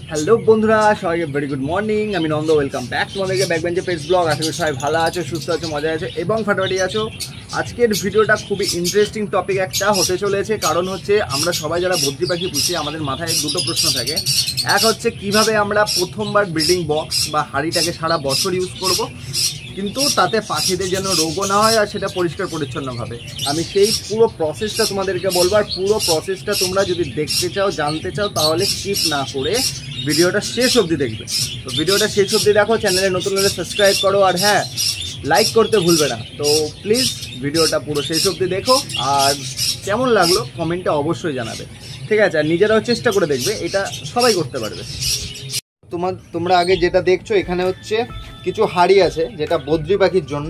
Hello বন্ধুরা, সবাইকে very good morning. আমি নন্দ, ওয়েলকাম ব্যাক তোমাদেরকে ব্যাকবেঞ্চে পেজ ব্লগ। আশা করি সবাই ভালো আছো, সুস্থ আছো, মজা আছো এবং ফাটাফাটি আছো। আজকের ভিডিওটা খুবই ইন্টারেস্টিং টপিক একটা হতে চলেছে। কারণ হচ্ছে আমরা সবাই যারা বদ্রি পাখি পুষি আমাদের মাথায় দুটো প্রশ্ন থাকে। এক হচ্ছে কিভাবে আমরা প্রথমবার ব্রিডিং বক্স বা হাঁড়িটাকে সারা বছর ইউজ করব, কিন্তু তাতে পাখিদের যেন রোগও না হয় আর সেটা পরিষ্কার পরিচ্ছন্নভাবে। আমি সেই পুরো প্রসেসটা তোমাদেরকে বলবো। আর পুরো প্রসেসটা তোমরা যদি দেখতে চাও, জানতে চাও, তাহলে স্কিপ না করে ভিডিওটা শেষ অবধি দেখবে। তো ভিডিওটা শেষ অবধি দেখো, চ্যানেলে নতুন হলে সাবস্ক্রাইব করো, আর হ্যাঁ, লাইক করতে ভুলবে না। তো প্লিজ ভিডিওটা পুরো শেষ অবধি দেখো, আর কেমন লাগলো কমেন্টে অবশ্যই জানাবে, ঠিক আছে? আর নিজেরাও চেষ্টা করে দেখবে, এটা সবাই করতে পারবে। তোমরা আগে যেটা দেখছো এখানে হচ্ছে কিছু হাঁড়ি আছে যেটা বদ্রি পাখির জন্য।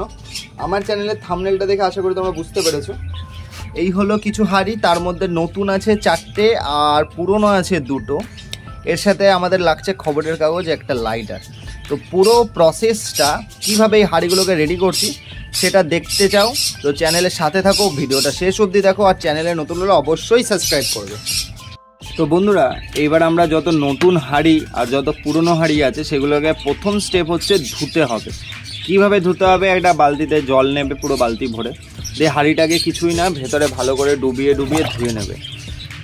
আমার চ্যানেলের থাম্বনেলটা দেখে আশা করি তোমরা বুঝতে পেরেছো। এই হলো কিছু হাঁড়ি, তার মধ্যে নতুন আছে 4টে আর পুরনো আছে 2টো। এর সাথে আমাদের লাগছে খবরের কাগজ, একটা লাইটার। তো পুরো প্রসেসটা কীভাবে এই হাঁড়িগুলোকে রেডি করছি সেটা দেখতে চাও তো চ্যানেলের সাথে থাকো, ভিডিওটা শেষ অবধি দেখো, আর চ্যানেলে নতুন হলে অবশ্যই সাবস্ক্রাইব করবে। তো বন্ধুরা, এইবার আমরা যত নতুন হাঁড়ি আর যত পুরনো হাঁড়ি আছে সেগুলোকে প্রথম স্টেপ হচ্ছে ধুতে হবে। কিভাবে ধুতে হবে? একটা বালতিতে জল নেবে, পুরো বালতি ভরে দিয়ে হাঁড়িটাকে কিছুই না ভেতরে ভালো করে ডুবিয়ে ধুয়ে নেবে,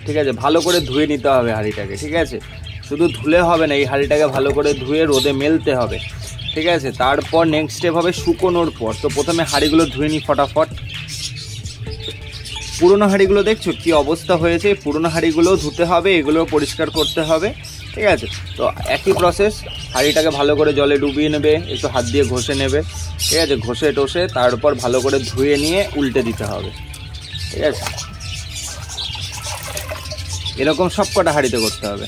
ঠিক আছে? ভালো করে ধুয়ে নিতে হবে হাঁড়িটাকে, ঠিক আছে? শুধু ধুলে হবে না, এই হাঁড়িটাকে ভালো করে ধুয়ে রোদে মেলতে হবে, ঠিক আছে? তারপর নেক্সট স্টেপ হবে শুকোনোর পর। তো প্রথমে হাঁড়িগুলো ধুয়ে নিই ফটাফট। পুরনো হাঁড়িগুলো দেখছো কি অবস্থা হয়েছে, পুরনো হাঁড়িগুলোও ধুতে হবে, এগুলোও পরিষ্কার করতে হবে, ঠিক আছে? তো একই প্রসেস, হাঁড়িটাকে ভালো করে জলে ডুবিয়ে নেবে, একটু হাত দিয়ে ঘষে নেবে, ঠিক আছে? ঘষে টষে তারপর ভালো করে ধুয়ে নিয়ে উল্টে দিতে হবে, ঠিক আছে? এরকম সব কটা হাঁড়িতে করতে হবে।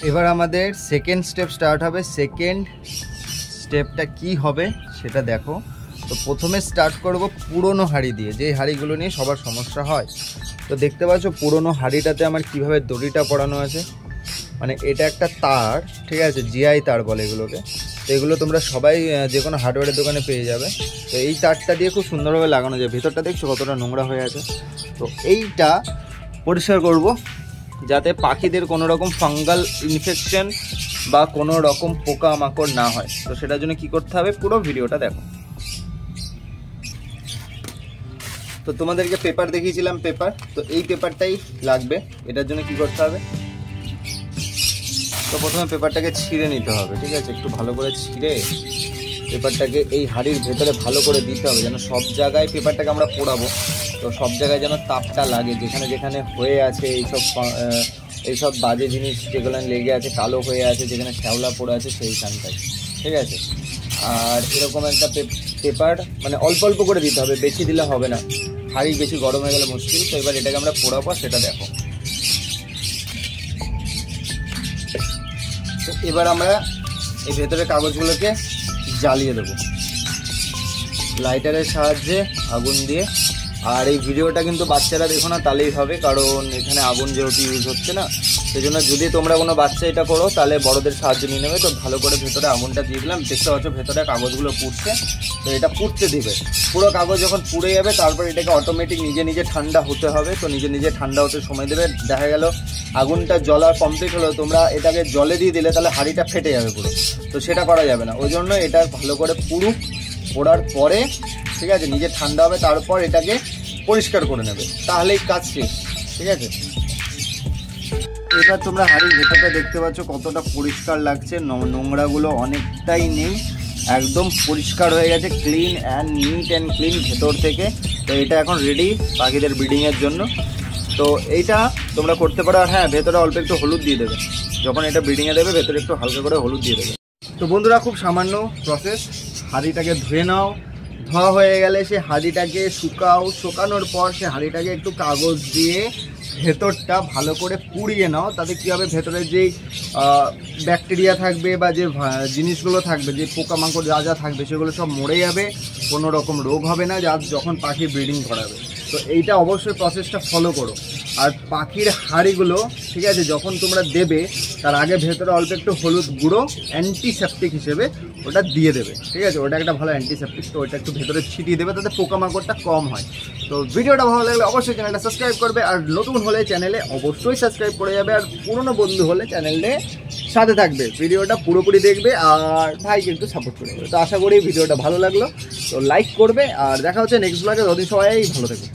এবার আমাদের সেকেন্ড স্টেপ স্টার্ট হবে। সেকেন্ড স্টেপটা কি হবে সেটা দেখো। তো প্রথমে স্টার্ট করব পুরনো হাঁড়ি দিয়ে, যে হাঁড়িগুলো নিয়ে সবার সমস্যা হয়। তো দেখতে পাচ্ছ পুরনো হাঁড়িটাতে আমার কিভাবে দড়িটা পড়ানো আছে, মানে এটা একটা তার, ঠিক আছে? জিআই তার বলে এগুলোকে। তো এগুলো তোমরা সবাই যে কোনো হার্ডওয়্যারের দোকানে পেয়ে যাবে। তো এই তারটা দিয়ে খুব সুন্দরভাবে লাগানো যায়। ভেতরটা দেখছো কতটা নোংরা হয়ে আছে। তো এইটা পরিষ্কার করব যাতে পাখিদের কোনো রকম ফাঙ্গাল ইনফেকশন বা কোনো রকম পোকামাকড় না হয়। তো সেটার জন্য কি করতে হবে, পুরো ভিডিওটা দেখো। তো তোমাদেরকে পেপার দেখিয়েছিলাম, পেপার। তো এই পেপারটাই লাগবে। এটার জন্য কি করতে হবে, তো প্রথমে পেপারটাকে ছিঁড়ে নিতে হবে, ঠিক আছে? একটু ভালো করে ছিঁড়ে পেপারটাকে এই হাঁড়ির ভেতরে ভালো করে দিতে হবে, যেন সব জায়গায় পেপারটাকে আমরা পোড়াবো। তো সব জায়গায় যেন তাপটা লাগে, যেখানে যেখানে হয়ে আছে এইসব বাজে জিনিস যেগুলো লেগে আছে, কালো হয়ে আছে, যেখানে শ্যাওলা পড়ে আছে সেইখানটায়, ঠিক আছে? আর এরকম একটা পেপার মানে অল্প অল্প করে দিতে হবে, বেশি দিলে হবে না, হাঁড়ি বেশি গরম হয়ে গেলে মুশকিল। তো এবার এটাকে আমরা পোড়াবো, সেটা দেখো। তো এবার আমরা এই ভেতরের কাগজগুলোকে জ্বালিয়ে দেবো লাইটারের সাহায্যে, আগুন দিয়ে। আর এই ভিডিওটা কিন্তু বাচ্চারা দেখো না, তাহলেই হবে, কারণ এখানে আগুন যেহেতু ইউজ হচ্ছে না, সেই জন্য যদি তোমরা কোনো বাচ্চা এটা করো তাহলে বড়দের সাহায্য নিয়ে নেবে। তো ভালো করে ভেতরে আগুনটা দিয়ে দিলাম, দেখতে পাচ্ছ ভেতরে কাগজগুলো পুড়ছে। তো এটা পুড়তে দিবে, পুরো কাগজ যখন পুড়ে যাবে তারপর এটাকে অটোমেটিক নিজে নিজে ঠান্ডা হতে হবে। তো নিজে নিজে ঠান্ডা হতে সময় দেবে। দেখা গেল আগুনটা জ্বলা কমপ্লিট হলো, তোমরা এটাকে জলে দিয়ে দিলে তাহলে হাঁড়িটা ফেটে যাবে পুরো। তো সেটা করা যাবে না, ওই জন্য এটা ভালো করে পোড়ার পরে, ঠিক আছে, নিজে ঠান্ডা হবে, তারপর এটাকে পরিষ্কার করে নেবে, তাহলেই কাজ শেষ, ঠিক আছে? এবার তোমরা হাঁড়ির ভেতরটা দেখতে পাচ্ছ কতটা পরিষ্কার লাগছে, নোংরাগুলো অনেকটাই নেই, একদম পরিষ্কার হয়ে গেছে, clean and neat and clean ভেতর থেকে। তো এটা এখন রেডি পাখিদের ব্রিডিংয়ের জন্য। তো এইটা তোমরা করতে পারো। আর হ্যাঁ, ভেতরে অল্প একটু হলুদ দিয়ে দেবে, যখন এটা ব্রিডিংয়ে দেবে ভেতরে একটু হালকা করে হলুদ দিয়ে দেবে। তো বন্ধুরা, খুব সামান্য প্রসেস। হাঁড়িটাকে ধুয়ে নাও, ধোয়া হয়ে গেলে সে হাঁড়িটাকে শুকানোর পর সে হাঁড়িটাকে একটু কাগজ দিয়ে ভেতরটা ভালো করে পুড়িয়ে নাও। তাতে কী হবে, ভেতরে যেই ব্যাকটেরিয়া থাকবে বা যে জিনিসগুলো থাকবে, যে পোকামাকড় যা যা থাকবে সেগুলো সব মরে যাবে, কোনো রকম রোগ হবে না যখন পাখি ব্রিডিং করাবে। তো এইটা অবশ্যই প্রসেসটা ফলো করো। আর পাখির হাঁড়িগুলো ঠিক আছে যখন তোমরা দেবে তার আগে ভেতরে অল্প একটু হলুদ গুঁড়ো অ্যান্টিসেপটিক হিসেবে ওটা দিয়ে দেবে, ঠিক আছে? ওটা একটা ভালো অ্যান্টিসেপটিক, তো ওটা একটু ভেতরে ছিটিয়ে দেবে, তাতে পোকামাকড়টা কম হয়। তো ভিডিওটা ভালো লাগলে অবশ্যই চ্যানেলটা সাবস্ক্রাইব করবে, আর নতুন হলে চ্যানেলে অবশ্যই সাবস্ক্রাইব করে যাবে, আর পুরনো বন্ধু হলে চ্যানেলে সাথে থাকবে, ভিডিওটা পুরোপুরি দেখবে আর ভাইকে একটু সাপোর্ট করে দেবে। তো আশা করি ভিডিওটা ভালো লাগলো, তো লাইক করবে, আর দেখা হচ্ছে নেক্সট ব্লগে। ততদিন সবাই ভালো থাকবে।